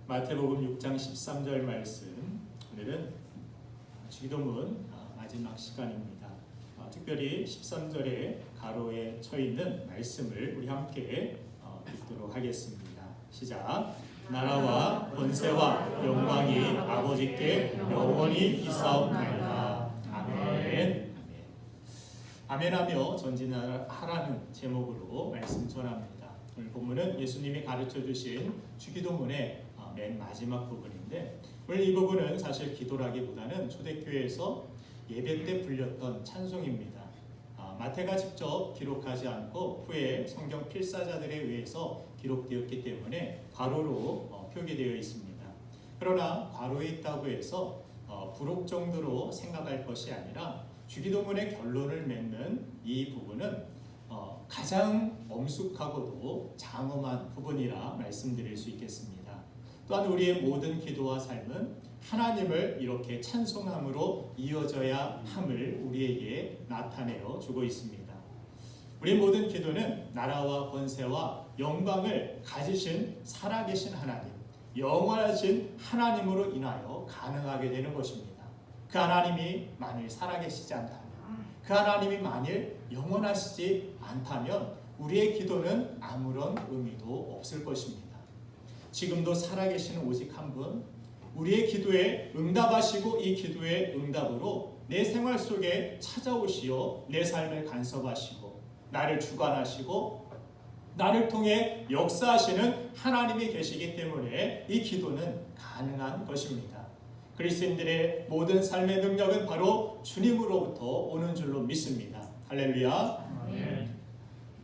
마태복음 6장 13절 말씀, 오늘은 주기도문 마지막 시간입니다. 특별히 13절에 가로에 쳐 있는 말씀을 우리 함께 읽도록 하겠습니다. 시작. 나라와 권세와 영광이 아버지께 영원히 있사옵나이다. 아멘. 아멘하며 전진하라는 제목으로 말씀 전합니다. 오늘 본문은 예수님이 가르쳐 주신 주기도문의 맨 마지막 부분인데, 오늘 이 부분은 사실 기도라기보다는 초대교회에서 예배 때 불렸던 찬송입니다. 마태가 직접 기록하지 않고 후에 성경 필사자들에 의해서 기록되었기 때문에 괄호로 표기되어 있습니다. 그러나 괄호에 있다고 해서 부록 정도로 생각할 것이 아니라 주기도문의 결론을 맺는 이 부분은 가장 엄숙하고도 장엄한 부분이라 말씀드릴 수 있겠습니다. 또한 우리의 모든 기도와 삶은 하나님을 이렇게 찬송함으로 이어져야 함을 우리에게 나타내어 주고 있습니다. 우리 모든 기도는 나라와 권세와 영광을 가지신 살아계신 하나님, 영원하신 하나님으로 인하여 가능하게 되는 것입니다. 그 하나님이 만일 살아계시지 않다면, 그 하나님이 만일 영원하시지 않다면 우리의 기도는 아무런 의미도 없을 것입니다. 지금도 살아계시는 오직 한 분, 우리의 기도에 응답하시고 이 기도의 응답으로 내 생활 속에 찾아오시어 내 삶을 간섭하시고 나를 주관하시고 나를 통해 역사하시는 하나님이 계시기 때문에 이 기도는 가능한 것입니다. 그리스도인들의 모든 삶의 능력은 바로 주님으로부터 오는 줄로 믿습니다. 할렐루야.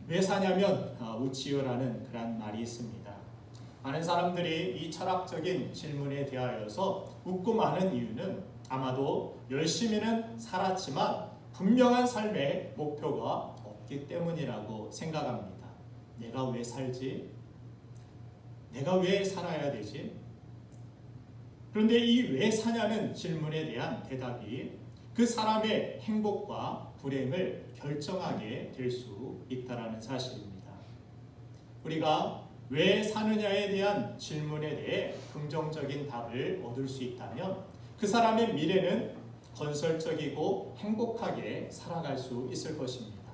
왜 사냐면 우치요라는 그런 말이 있습니다. 많은 사람들이 이 철학적인 질문에 대하여서 웃고 마는 이유는 아마도 열심히는 살았지만 분명한 삶의 목표가 없기 때문이라고 생각합니다. 내가 왜 살지? 내가 왜 살아야 되지? 그런데 이 왜 사냐는 질문에 대한 대답이 그 사람의 행복과 불행을 결정하게 될 수 있다는 사실입니다. 우리가 왜 사느냐에 대한 질문에 대해 긍정적인 답을 얻을 수 있다면 그 사람의 미래는 건설적이고 행복하게 살아갈 수 있을 것입니다.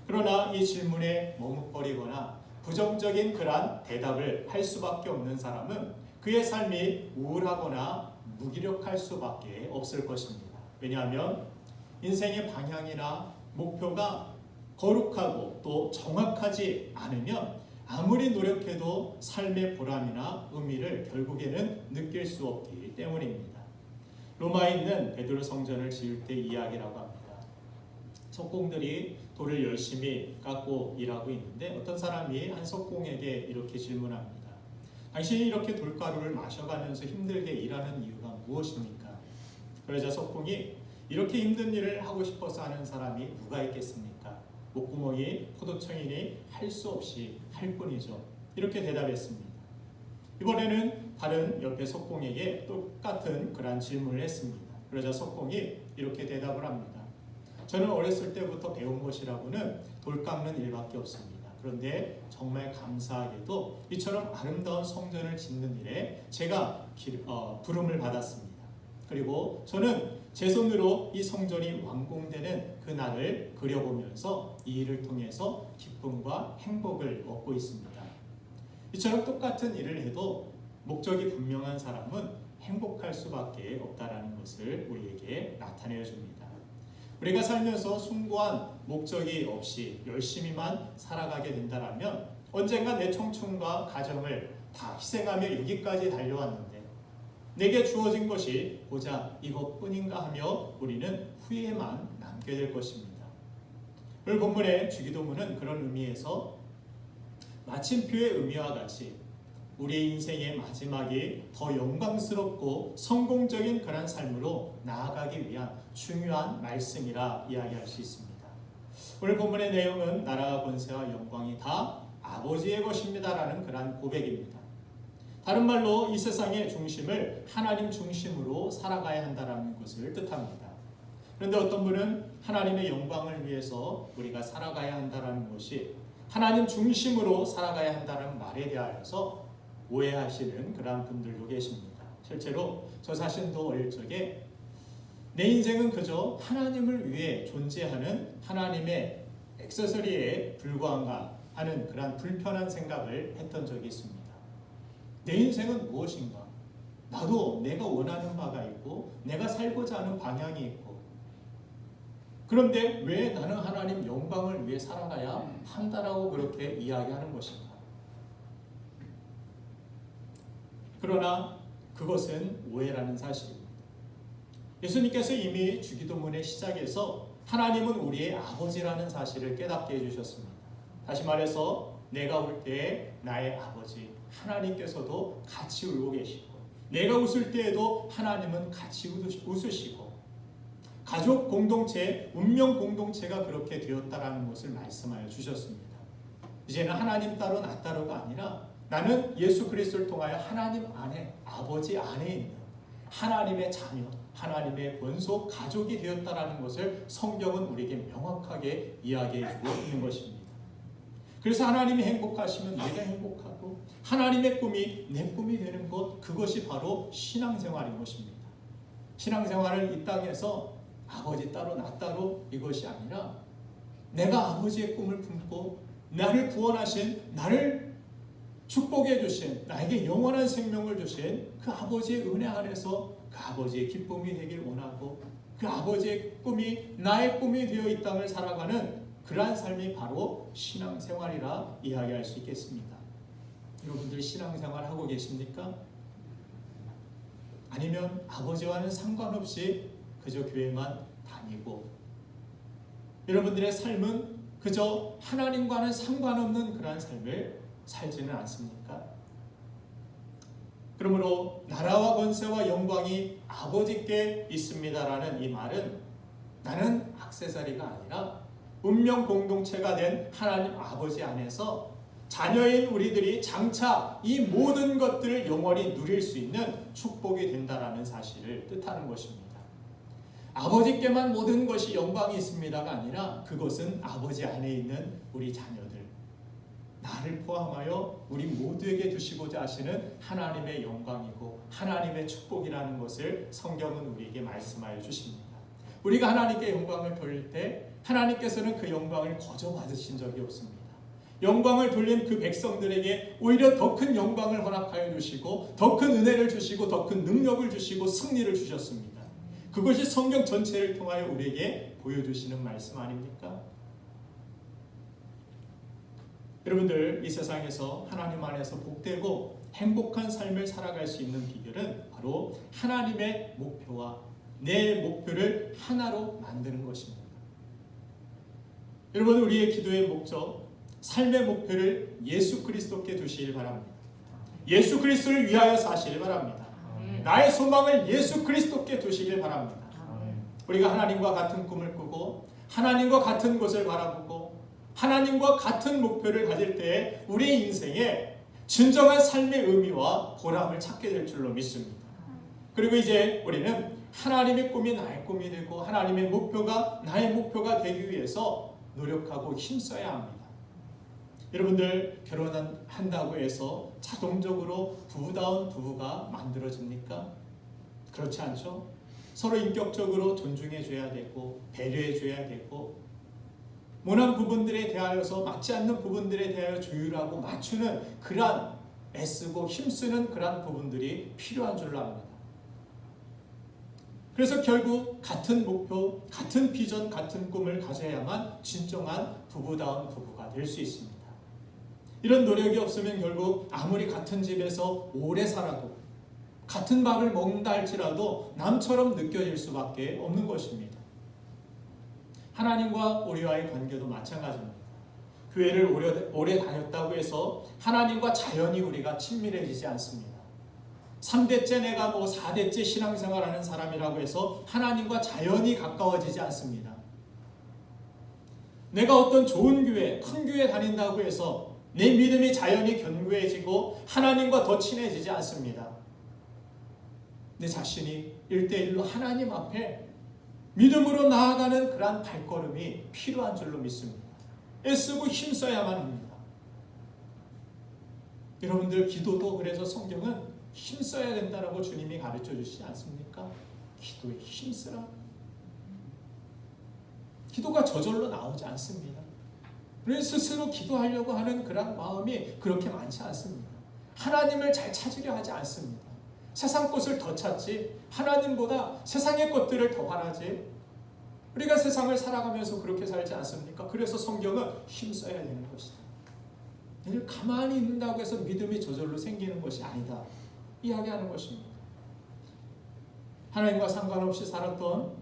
그러나 이 질문에 머뭇거리거나 부정적인 그러한 대답을 할 수밖에 없는 사람은 그의 삶이 우울하거나 무기력할 수밖에 없을 것입니다. 왜냐하면 인생의 방향이나 목표가 거룩하고 또 정확하지 않으면 아무리 노력해도 삶의 보람이나 의미를 결국에는 느낄 수 없기 때문입니다. 로마에 있는 베드로 성전을 지을 때 이야기라고 합니다. 석공들이 돌을 열심히 깎고 일하고 있는데 어떤 사람이 한 석공에게 이렇게 질문합니다. 당신이 이렇게 돌가루를 마셔가면서 힘들게 일하는 이유가 무엇입니까? 그러자 석공이 이렇게 힘든 일을 하고 싶어서 하는 사람이 누가 있겠습니까? 목구멍이 포도청이니 할 수 없이 할 뿐이죠. 이렇게 대답했습니다. 이번에는 다른 옆에 석공에게 똑같은 그런 질문을 했습니다. 그러자 석공이 이렇게 대답을 합니다. 저는 어렸을 때부터 배운 것이라고는 돌 깎는 일밖에 없습니다. 그런데 정말 감사하게도 이처럼 아름다운 성전을 짓는 일에 제가 부름을 받았습니다. 그리고 저는 제 손으로 이 성전이 완공되는 그 날을 그려보면서 이 일을 통해서 기쁨과 행복을 얻고 있습니다. 이처럼 똑같은 일을 해도 목적이 분명한 사람은 행복할 수밖에 없다는 것을 우리에게 나타내 줍니다. 우리가 살면서 숭고한 목적이 없이 열심히만 살아가게 된다면 언젠가 내 청춘과 가정을 다 희생하며 여기까지 달려왔는데 내게 주어진 것이 고작 이것뿐인가 하며 우리는 후회만 남게 될 것입니다. 오늘 본문의 주기도문은 그런 의미에서 마침표의 의미와 같이 우리의 인생의 마지막이 더 영광스럽고 성공적인 그런 삶으로 나아가기 위한 중요한 말씀이라 이야기할 수 있습니다. 오늘 본문의 내용은 나라와 권세와 영광이 다 아버지의 것입니다라는 그런 고백입니다. 다른 말로 이 세상의 중심을 하나님 중심으로 살아가야 한다는 것을 뜻합니다. 그런데 어떤 분은 하나님의 영광을 위해서 우리가 살아가야 한다는 것이 하나님 중심으로 살아가야 한다는 말에 대하여서 오해하시는 그러한 분들도 계십니다. 실제로 저 자신도 어릴 적에 내 인생은 그저 하나님을 위해 존재하는 하나님의 액세서리에 불과한가 하는 그러한 불편한 생각을 했던 적이 있습니다. 내 인생은 무엇인가? 나도 내가 원하는 바가 있고 내가 살고자 하는 방향이 있고, 그런데 왜 나는 하나님 영광을 위해 살아가야 한다라고 그렇게 이야기하는 것인가? 그러나 그것은 오해라는 사실입니다. 예수님께서 이미 주기도문의 시작에서 하나님은 우리의 아버지라는 사실을 깨닫게 해주셨습니다. 다시 말해서 내가 울 때 나의 아버지 하나님께서도 같이 울고 계시고, 내가 웃을 때에도 하나님은 같이 웃으시고, 가족 공동체, 운명 공동체가 그렇게 되었다라는 것을 말씀하여 주셨습니다. 이제는 하나님 따로 나 따로가 아니라 나는 예수 그리스도를 통하여 하나님 안에, 아버지 안에 있는 하나님의 자녀, 하나님의 본속 가족이 되었다라는 것을 성경은 우리에게 명확하게 이야기해주고 있는 것입니다. 그래서 하나님이 행복하시면 내가 행복하고 하나님의 꿈이 내 꿈이 되는 것, 그것이 바로 신앙생활인 것입니다. 신앙생활을 이 땅에서 아버지 따로 나 따로 이것이 아니라 내가 아버지의 꿈을 품고 나를 구원하신, 나를 축복해 주신, 나에게 영원한 생명을 주신 그 아버지의 은혜 안에서 그 아버지의 기쁨이 되길 원하고, 그 아버지의 꿈이 나의 꿈이 되어 이 땅을 살아가는 그러한 삶이 바로 신앙생활이라 이야기할 수 있겠습니다. 여러분들 신앙생활 하고 계십니까? 아니면 아버지와는 상관없이 그저 교회만 다니고 여러분들의 삶은 그저 하나님과는 상관없는 그러한 삶을 살지는 않습니까? 그러므로 나라와 권세와 영광이 아버지께 있습니다라는 이 말은 나는 액세서리가 아니라 운명 공동체가 된 하나님 아버지 안에서 자녀인 우리들이 장차 이 모든 것들을 영원히 누릴 수 있는 축복이 된다라는 사실을 뜻하는 것입니다. 아버지께만 모든 것이 영광이 있습니다가 아니라 그것은 아버지 안에 있는 우리 자녀들, 나를 포함하여 우리 모두에게 주시고자 하시는 하나님의 영광이고 하나님의 축복이라는 것을 성경은 우리에게 말씀하여 주십니다. 우리가 하나님께 영광을 돌릴 때 하나님께서는 그 영광을 거저 받으신 적이 없습니다. 영광을 돌린 그 백성들에게 오히려 더 큰 영광을 허락하여 주시고 더 큰 은혜를 주시고 더 큰 능력을 주시고 승리를 주셨습니다. 그것이 성경 전체를 통하여 우리에게 보여주시는 말씀 아닙니까? 여러분들, 이 세상에서 하나님 안에서 복되고 행복한 삶을 살아갈 수 있는 비결은 바로 하나님의 목표와 내 목표를 하나로 만드는 것입니다. 여러분, 우리의 기도의 목적, 삶의 목표를 예수 그리스도께 두시길 바랍니다. 예수 그리스도를 위하여 사시길 바랍니다. 나의 소망을 예수 그리스도께 두시길 바랍니다. 우리가 하나님과 같은 꿈을 꾸고 하나님과 같은 곳을 바라보고 하나님과 같은 목표를 가질 때 우리의 인생에 진정한 삶의 의미와 보람을 찾게 될 줄로 믿습니다. 그리고 이제 우리는 하나님의 꿈이 나의 꿈이 되고 하나님의 목표가 나의 목표가 되기 위해서 노력하고 힘써야 합니다. 여러분들, 결혼한다고 해서 자동적으로 부부다운 부부가 만들어집니까? 그렇지 않죠? 서로 인격적으로 존중해 줘야 되고 배려해 줘야 되고 모난 부분들에 대하여서 맞지 않는 부분들에 대하여 조율하고 맞추는 그러한 애쓰고 힘쓰는 그러한 부분들이 필요한 줄로 압니다. 그래서 결국 같은 목표, 같은 비전, 같은 꿈을 가져야만 진정한 부부다운 부부가 될 수 있습니다. 이런 노력이 없으면 결국 아무리 같은 집에서 오래 살아도 같은 밥을 먹는다 할지라도 남처럼 느껴질 수밖에 없는 것입니다. 하나님과 우리와의 관계도 마찬가지입니다. 교회를 오래 다녔다고 해서 하나님과 자연히 우리가 친밀해지지 않습니다. 3대째 내가 4대째 신앙생활하는 사람이라고 해서 하나님과 자연히 가까워지지 않습니다. 내가 어떤 좋은 교회, 큰 교회 다닌다고 해서 내 믿음이 자연히 견고해지고 하나님과 더 친해지지 않습니다. 내 자신이 1대1로 하나님 앞에 믿음으로 나아가는 그러한 발걸음이 필요한 줄로 믿습니다. 애쓰고 힘써야만 합니다. 여러분들 기도도 그래서 성경은 힘써야 된다라고 주님이 가르쳐 주시지 않습니까? 기도에 힘쓰라. 기도가 저절로 나오지 않습니다. 우리는 스스로 기도하려고 하는 그런 마음이 그렇게 많지 않습니다. 하나님을 잘 찾으려 하지 않습니다. 세상 것을 더 찾지, 하나님보다 세상의 것들을 더 바라지. 우리가 세상을 살아가면서 그렇게 살지 않습니까? 그래서 성경은 힘써야 되는 것이다. 늘 가만히 있는다고 해서 믿음이 저절로 생기는 것이 아니다 이야기하는 것입니다. 하나님과 상관없이 살았던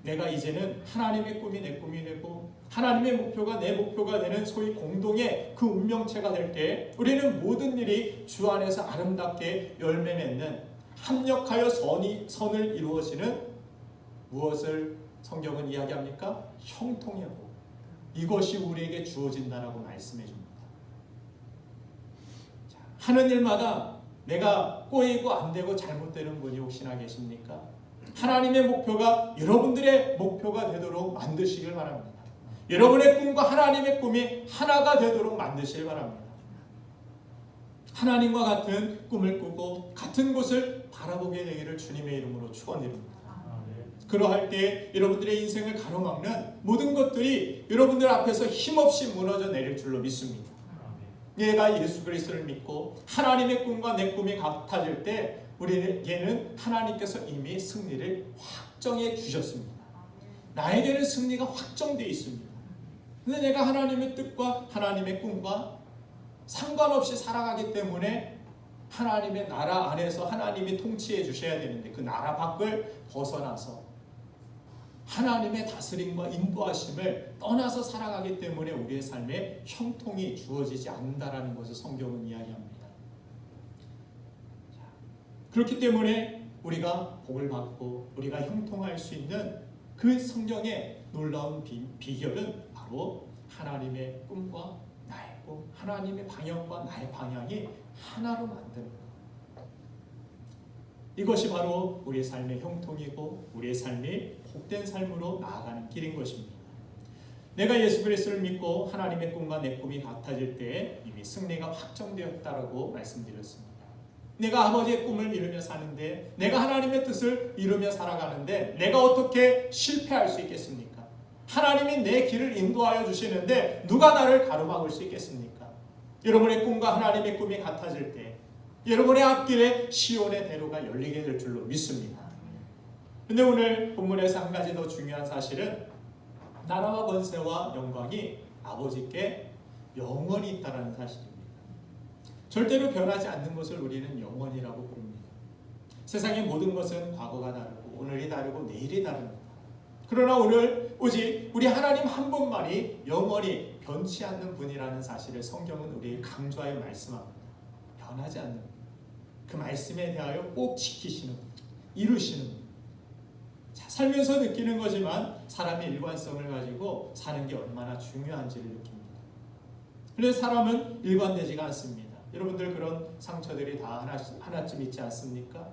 내가 이제는 하나님의 꿈이 내 꿈이 되고 하나님의 목표가 내 목표가 되는 소위 공동의 그 운명체가 될 때 우리는 모든 일이 주 안에서 아름답게 열매 맺는 합력하여 선을 이루어지는 무엇을 성경은 이야기합니까? 형통의 복. 이것이 우리에게 주어진다라고 말씀해 줍니다. 하는 일마다 내가 꼬이고 안 되고 잘못되는 분이 혹시나 계십니까? 하나님의 목표가 여러분들의 목표가 되도록 만드시길 바랍니다. 여러분의 꿈과 하나님의 꿈이 하나가 되도록 만드시길 바랍니다. 하나님과 같은 꿈을 꾸고 같은 곳을 바라보게 되기를 주님의 이름으로 축원드립니다. 그러할 때 여러분들의 인생을 가로막는 모든 것들이 여러분들 앞에서 힘없이 무너져 내릴 줄로 믿습니다. 내가 예수 그리스도를 믿고 하나님의 꿈과 내 꿈이 같아질 때 우리에게는 하나님께서 이미 승리를 확정해 주셨습니다. 나에게는 승리가 확정되어 있습니다. 근데 내가 하나님의 뜻과 하나님의 꿈과 상관없이 살아가기 때문에 하나님의 나라 안에서 하나님이 통치해 주셔야 되는데 그 나라 밖을 벗어나서 하나님의 다스림과 인도하심을 떠나서 살아가기 때문에 우리의 삶에 형통이 주어지지 않는다라는 것을 성경은 이야기합니다. 그렇기 때문에 우리가 복을 받고 우리가 형통할 수 있는 그 성경의 놀라운 비결은 바로 하나님의 꿈과 나의 꿈, 하나님의 방향과 나의 방향이 하나로 만드는 것. 이것이 바로 우리의 삶의 형통이고 우리의 삶이 복된 삶으로 나아가는 길인 것입니다. 내가 예수 그리스도를 믿고 하나님의 꿈과 내 꿈이 같아질 때 이미 승리가 확정되었다라고 말씀드렸습니다. 내가 아버지의 꿈을 이루며 사는데 내가 하나님의 뜻을 이루며 살아가는데 내가 어떻게 실패할 수 있겠습니까? 하나님이 내 길을 인도하여 주시는데 누가 나를 가로막을 수 있겠습니까? 여러분의 꿈과 하나님의 꿈이 같아질 때 여러분의 앞길에 시온의 대로가 열리게 될 줄로 믿습니다. 그런데 오늘 본문에서 한 가지 더 중요한 사실은 나라와 권세와 영광이 아버지께 영원히 있다는 사실입니다. 절대로 변하지 않는 것을 우리는 영원이라고 부릅니다. 세상의 모든 것은 과거가 다르고 오늘이 다르고 내일이 다릅니다. 그러나 오늘 오직 우리 하나님 한 분만이 영원히 변치 않는 분이라는 사실을 성경은 우리에게 강조하여 말씀합니다. 변하지 않는 그 말씀에 대하여 꼭 지키시는 분, 이루시는 분. 살면서 느끼는 거지만 사람의 일관성을 가지고 사는 게 얼마나 중요한지를 느낍니다. 그래서 사람은 일관되지가 않습니다. 여러분들 그런 상처들이 다 하나쯤 있지 않습니까?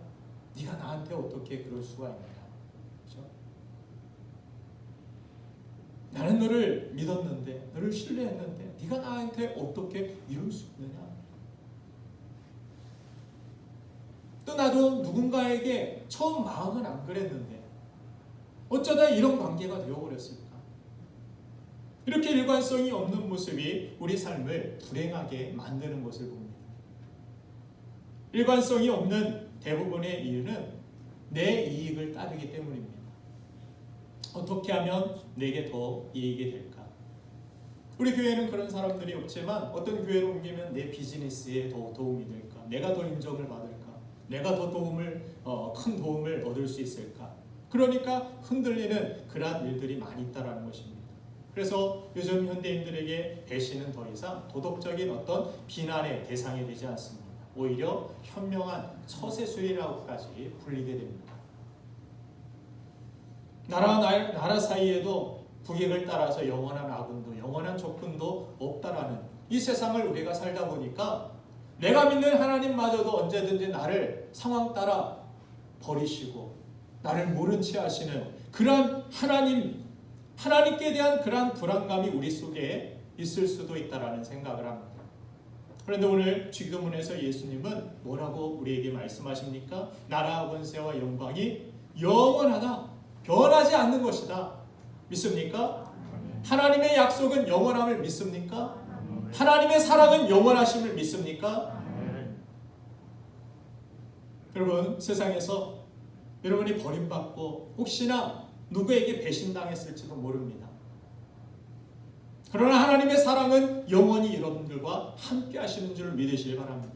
네가 나한테 어떻게 그럴 수가 있냐. 그렇죠? 나는 너를 믿었는데, 너를 신뢰했는데 네가 나한테 어떻게 이럴 수 있느냐. 또 나도 누군가에게 처음 마음은 안 그랬는데 어쩌다 이런 관계가 되어버렸을까? 이렇게 일관성이 없는 모습이 우리 삶을 불행하게 만드는 것을 봅니다. 일관성이 없는 대부분의 이유는 내 이익을 따르기 때문입니다. 어떻게 하면 내게 더 이익이 될까? 우리 교회는 그런 사람들이 없지만 어떤 교회로 옮기면 내 비즈니스에 더 도움이 될까? 내가 더 인정을 받을까? 내가 더 큰 도움을 얻을 수 있을까? 그러니까 흔들리는 그러한 일들이 많이 있다는 것입니다. 그래서 요즘 현대인들에게 배신은 더 이상 도덕적인 어떤 비난의 대상이 되지 않습니다. 오히려 현명한 처세술이라고까지 불리게 됩니다. 나라 사이에도 국익을 따라서 영원한 아군도 영원한 적군도 없다라는 이 세상을 우리가 살다 보니까 내가 믿는 하나님마저도 언제든지 나를 상황 따라 버리시고 나를 모른 채 하시는 그러한 하나님께 대한 그러한 불안감이 우리 속에 있을 수도 있다라는 생각을 합니다. 그런데 오늘 주기도문에서 예수님은 뭐라고 우리에게 말씀하십니까? 나라와 권세와 영광이 영원하다, 변하지 않는 것이다. 믿습니까? 하나님의 약속은 영원함을 믿습니까? 하나님의 사랑은 영원하심을 믿습니까? 여러분, 세상에서 여러분이 버림받고 혹시나 누구에게 배신당했을지도 모릅니다. 그러나 하나님의 사랑은 영원히 여러분들과 함께 하시는 줄 믿으시기 바랍니다.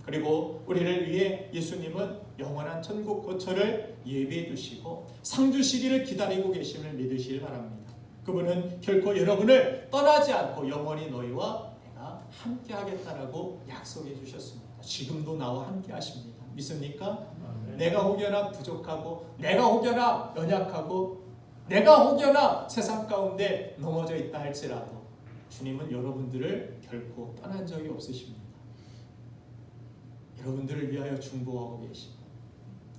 그리고 우리를 위해 예수님은 영원한 천국 거처를 예비해 두시고 상 주시기를 기다리고 계심을 믿으시기 바랍니다. 그분은 결코 여러분을 떠나지 않고 영원히 너희와 내가 함께 하겠다라고 약속해 주셨습니다. 지금도 나와 함께 하십니다. 믿습니까? 내가 혹여나 부족하고 내가 혹여나 연약하고 내가 혹여나 세상 가운데 넘어져 있다 할지라도 주님은 여러분들을 결코 떠난 적이 없으십니다. 여러분들을 위하여 중보하고 계시고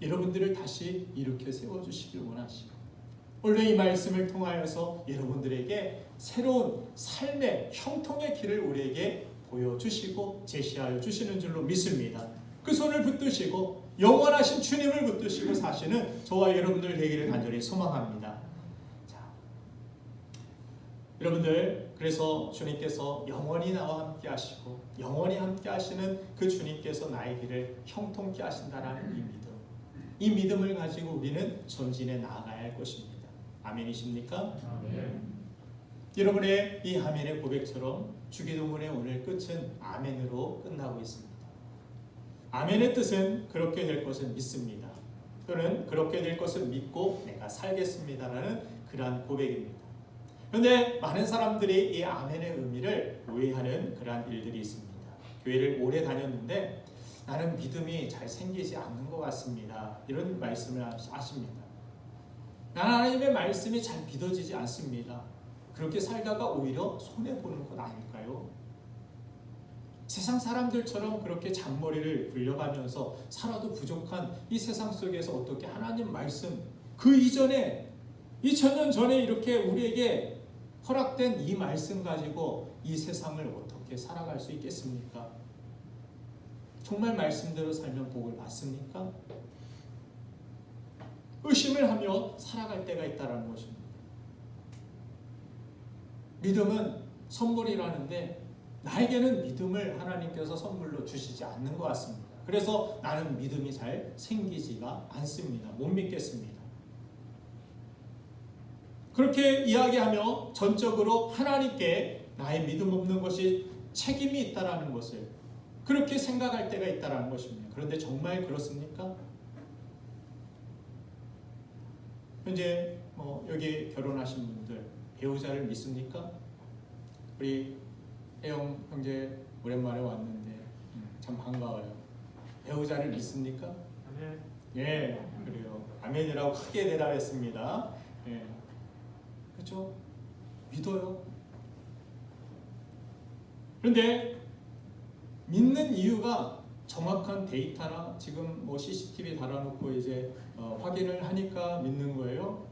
여러분들을 다시 일으켜 세워주시길 원하시고 오늘 이 말씀을 통하여서 여러분들에게 새로운 삶의 형통의 길을 우리에게 보여주시고 제시하여 주시는 줄로 믿습니다. 그 손을 붙드시고 영원하신 주님을 붙드시고 사시는 저와 여러분들 되기를 간절히 소망합니다. 여러분들, 그래서 주님께서 영원히 나와 함께 하시고 영원히 함께 하시는 그 주님께서 나의 길을 형통케 하신다라는 이 믿음을 가지고 우리는 전진해 나아가야 할 것입니다. 아멘이십니까? 아멘. 여러분의 이 아멘의 고백처럼 주기도문의 오늘 끝은 아멘으로 끝나고 있습니다. 아멘의 뜻은 그렇게 될 것을 믿습니다. 또는 그렇게 될 것을 믿고 내가 살겠습니다라는 그러한 고백입니다. 그런데 많은 사람들이 이 아멘의 의미를 오해하는 그러한 일들이 있습니다. 교회를 오래 다녔는데 나는 믿음이 잘 생기지 않는 것 같습니다. 이런 말씀을 하십니다. 나는 하나님의 말씀이 잘 믿어지지 않습니다. 그렇게 살다가 오히려 손해보는 것 아닐까요? 세상 사람들처럼 그렇게 잔머리를 굴려가면서 살아도 부족한 이 세상 속에서 어떻게 하나님 말씀 그 이전에 2000년 전에 이렇게 우리에게 허락된 이 말씀 가지고 이 세상을 어떻게 살아갈 수 있겠습니까? 정말 말씀대로 살면 복을 받습니까? 의심을 하며 살아갈 때가 있다는 것입니다. 믿음은 선물이라는데 나에게는 믿음을 하나님께서 선물로 주시지 않는 것 같습니다. 그래서 나는 믿음이 잘 생기지가 않습니다. 못 믿겠습니다. 그렇게 이야기하며 전적으로 하나님께 나의 믿음 없는 것이 책임이 있다라는 것을 그렇게 생각할 때가 있다라는 것입니다. 그런데 정말 그렇습니까? 현재 여기 결혼하신 분들 배우자를 믿습니까? 우리 혜영 형제 오랜만에 왔는데 참 반가워요. 배우자를 믿습니까? 아멘. 예, 그래요. 아멘이라고 크게 대답했습니다. 예. 그렇죠? 믿어요. 그런데 믿는 이유가 정확한 데이터나 지금 CCTV 달아놓고 이제 확인을 하니까 믿는 거예요?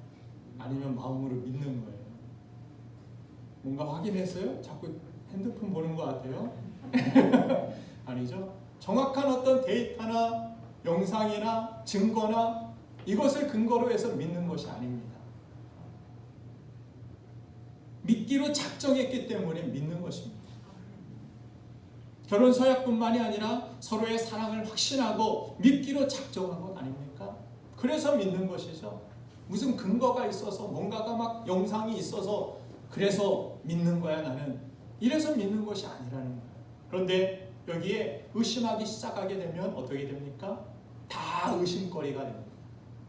아니면 마음으로 믿는 거예요? 뭔가 확인했어요? 자꾸 핸드폰 보는 것 같아요? 아니죠? 정확한 어떤 데이터나 영상이나 증거나 이것을 근거로 해서 믿는 것이 아닙니다. 믿기로 작정했기 때문에 믿는 것입니다. 결혼 서약뿐만이 아니라 서로의 사랑을 확신하고 믿기로 작정한 것 아닙니까? 그래서 믿는 것이죠. 무슨 근거가 있어서 뭔가가 막 영상이 있어서 그래서 믿는 거야 나는. 이래서 믿는 것이 아니라는 거예요. 그런데 여기에 의심하기 시작하게 되면 어떻게 됩니까? 다 의심거리가 됩니다.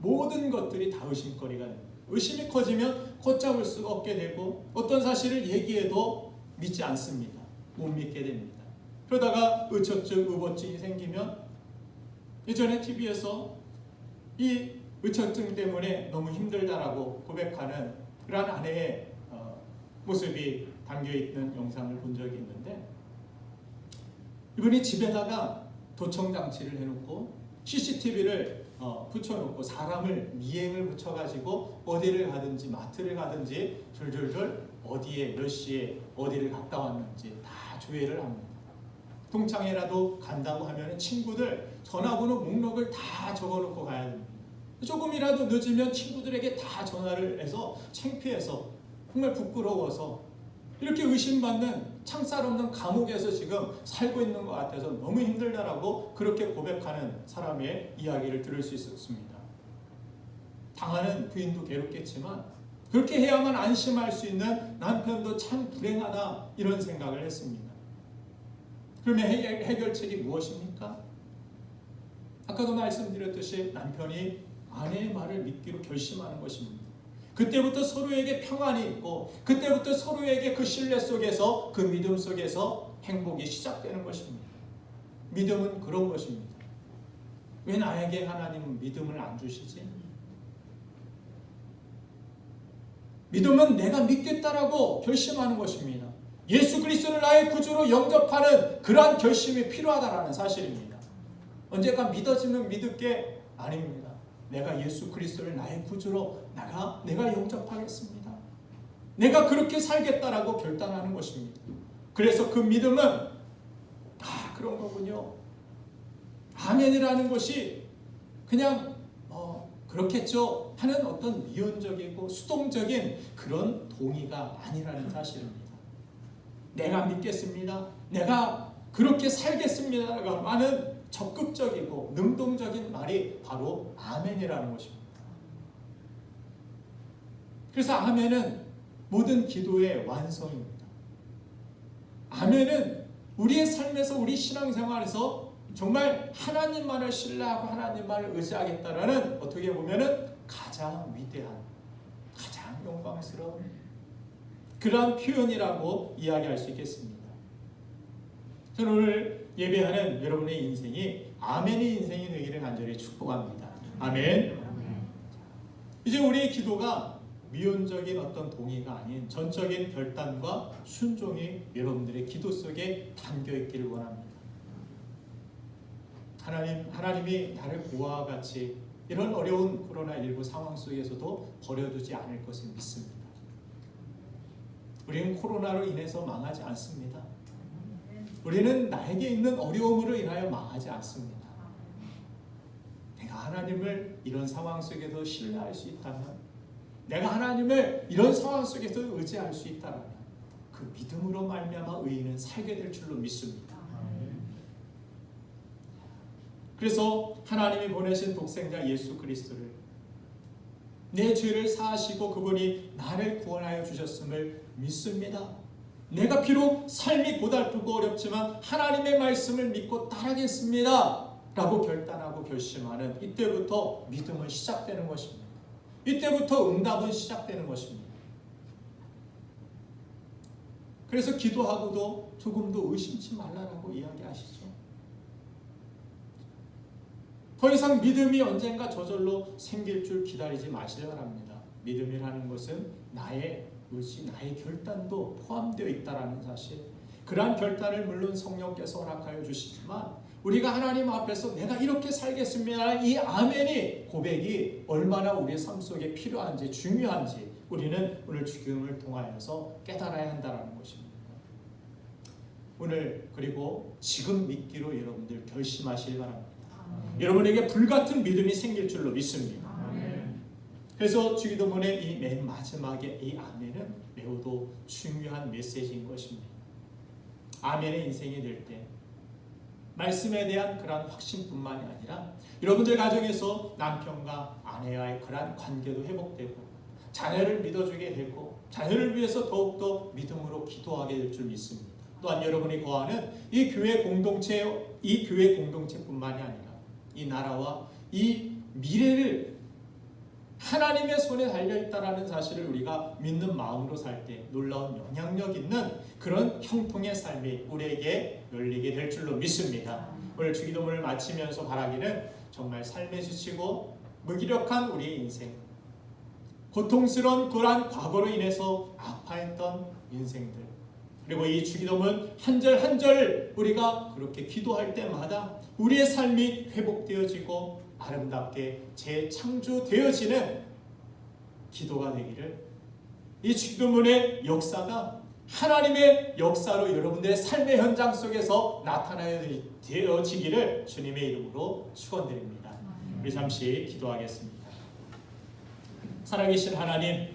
모든 것들이 다 의심거리가 됩니다. 의심이 커지면 걷잡을 수가 없게 되고 어떤 사실을 얘기해도 믿지 않습니다. 못 믿게 됩니다. 그러다가 의처증, 의보증이 생기면 예전에 TV에서 이 의처증 때문에 너무 힘들다라고 고백하는 그러한 아내의 모습이 담겨있는 영상을 본 적이 있는데 이분이 집에다가 도청장치를 해놓고 CCTV를 붙여놓고 사람을 미행을 붙여가지고 어디를 가든지 마트를 가든지 졸졸졸 어디에 몇 시에 어디를 갔다 왔는지 다 조회를 합니다. 동창회라도 간다고 하면 친구들 전화번호 목록을 다 적어놓고 가야 됩니다. 조금이라도 늦으면 친구들에게 다 전화를 해서 창피해서 정말 부끄러워서 이렇게 의심받는 창살 없는 감옥에서 지금 살고 있는 것 같아서 너무 힘들다라고 그렇게 고백하는 사람의 이야기를 들을 수 있었습니다. 당하는 부인도 괴롭겠지만 그렇게 해야만 안심할 수 있는 남편도 참 불행하다 이런 생각을 했습니다. 그러면 해결책이 무엇입니까? 아까도 말씀드렸듯이 남편이 아내의 말을 믿기로 결심하는 것입니다. 그때부터 서로에게 평안이 있고 그때부터 서로에게 그 신뢰 속에서 그 믿음 속에서 행복이 시작되는 것입니다. 믿음은 그런 것입니다. 왜 나에게 하나님은 믿음을 안 주시지? 믿음은 내가 믿겠다라고 결심하는 것입니다. 예수 그리스도를 나의 구주로 영접하는 그러한 결심이 필요하다라는 사실입니다. 언젠가 믿어지면 믿을 게 아닙니다. 내가 예수 그리스도를 나의 구주로 내가 영접하겠습니다. 내가 그렇게 살겠다라고 결단하는 것입니다. 그래서 그 믿음은 그런 거군요. 아멘이라는 것이 그냥 그렇겠죠 하는 어떤 미온적이고 수동적인 그런 동의가 아니라는 사실입니다. 내가 믿겠습니다. 내가 그렇게 살겠습니다라고 하는 적극적이고 능동적인 말이 바로 아멘이라는 것입니다. 그래서 아멘은 모든 기도의 완성입니다. 아멘은 우리의 삶에서 우리 신앙생활에서 정말 하나님만을 신뢰하고 하나님만을 의지하겠다라는 어떻게 보면은 가장 위대한 가장 영광스러운 그러한 표현이라고 이야기할 수 있겠습니다. 저는 오늘 예배하는 여러분의 인생이 아멘의 인생이 되기를 간절히 축복합니다. 아멘. 이제 우리의 기도가 미온적인 어떤 동의가 아닌 전적인 결단과 순종이 여러분들의 기도 속에 담겨 있기를 원합니다. 하나님이 나를 고아와 같이 이런 어려운 코로나19 상황 속에서도 버려두지 않을 것을 믿습니다. 우리는 코로나로 인해서 망하지 않습니다. 우리는 나에게 있는 어려움으로 인하여 망하지 않습니다. 내가 하나님을 이런 상황 속에서 신뢰할 수 있다면, 내가 하나님을 이런 상황 속에서 의지할 수 있다면 그 믿음으로 말미암아 의인은 살게 될 줄로 믿습니다. 그래서 하나님이 보내신 독생자 예수 그리스도를 내 죄를 사하시고 그분이 나를 구원하여 주셨음을 믿습니다. 내가 비록 삶이 고달프고 어렵지만 하나님의 말씀을 믿고 따르겠습니다 라고 결단하고 결심하는 이때부터 믿음은 시작되는 것입니다. 이때부터 응답은 시작되는 것입니다. 그래서 기도하고도 조금도 의심치 말라라고 이야기하시죠. 더 이상 믿음이 언젠가 저절로 생길 줄 기다리지 마시기 바랍니다. 믿음이라는 것은 나의 의지, 나의 결단도 포함되어 있다는 사실. 그러한 결단을 물론 성령께서 허락하여 주시지만 우리가 하나님 앞에서 내가 이렇게 살겠습니다. 이 아멘이 고백이 얼마나 우리의 삶 속에 필요한지 중요한지 우리는 오늘 죽음을 통하여서 깨달아야 한다는 것입니다. 오늘 그리고 지금 믿기로 여러분들 결심하시기 바랍니다. 여러분에게 불같은 믿음이 생길 줄로 믿습니다. 그래서 주기도문의 이 맨 마지막에 이 아멘은 매우도 중요한 메시지인 것입니다. 아멘의 인생이 될 때 말씀에 대한 그러한 확신뿐만이 아니라 여러분들 가정에서 남편과 아내와의 그러한 관계도 회복되고 자녀를 믿어주게 되고 자녀를 위해서 더욱더 믿음으로 기도하게 될 줄 믿습니다. 또한 여러분이 거하는 이 교회 공동체뿐만이 아니라 이 나라와 이 미래를 하나님의 손에 달려있다라는 사실을 우리가 믿는 마음으로 살 때 놀라운 영향력 있는 그런 형통의 삶이 우리에게 열리게 될 줄로 믿습니다. 오늘 주기도문을 마치면서 바라기는 정말 삶에 지치고 무기력한 우리의 인생, 고통스러운 그러한 과거로 인해서 아파했던 인생들, 그리고 이 주기도문 한 절 한 절 우리가 그렇게 기도할 때마다 우리의 삶이 회복되어지고 아름답게 재창조되어지는 기도가 되기를, 이 주기도문의 역사가 하나님의 역사로 여러분들의 삶의 현장 속에서 나타나지기를 주님의 이름으로 축원드립니다. 우리 잠시 기도하겠습니다. 살아계신 하나님,